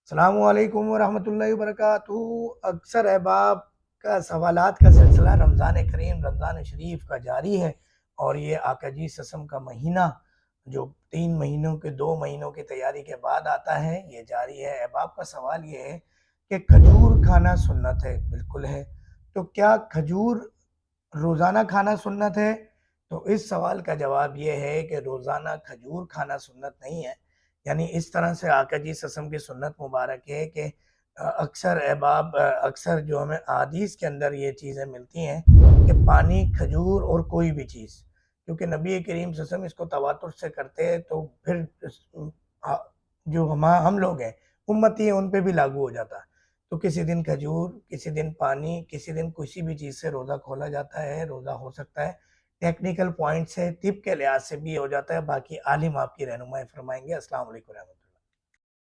अस्सलामुअलैकुम वरहमतुल्लाहि वबरकातुहू। अक्सर अहबाब का सवालात का सिलसिला रमज़ान करीम रमज़ान शरीफ का जारी है और ये आका जी ससम का महीना जो 3 महीनों के 2 महीनों की तैयारी के बाद आता है ये जारी है। अहबाब का सवाल ये है कि खजूर खाना सुन्नत है? बिल्कुल है। तो क्या खजूर रोज़ाना खाना सुन्नत है? तो इस सवाल का जवाब ये है कि रोज़ाना खजूर खाना सुन्नत नहीं है। यानी इस तरह से आका जी ससम की सुन्नत मुबारक है कि अक्सर अहबाब अक्सर जो हमें अहादीस के अंदर ये चीज़ें मिलती हैं कि पानी, खजूर और कोई भी चीज़, क्योंकि नबी करीम ससम इसको तवातुर से करते हैं तो फिर जो हम लोग हैं, उम्मती हैं, उन पे भी लागू हो जाता है। तो किसी दिन खजूर, किसी दिन पानी, किसी दिन किसी भी चीज़ से रोज़ा खोला जाता है, रोज़ा हो सकता है। टेक्निकल पॉइंट से, तिब के लिहाज से भी हो जाता है। बाकी आलिम आपकी रहनुमाई फरमाएँगे। अस्सलाम वालेकुम।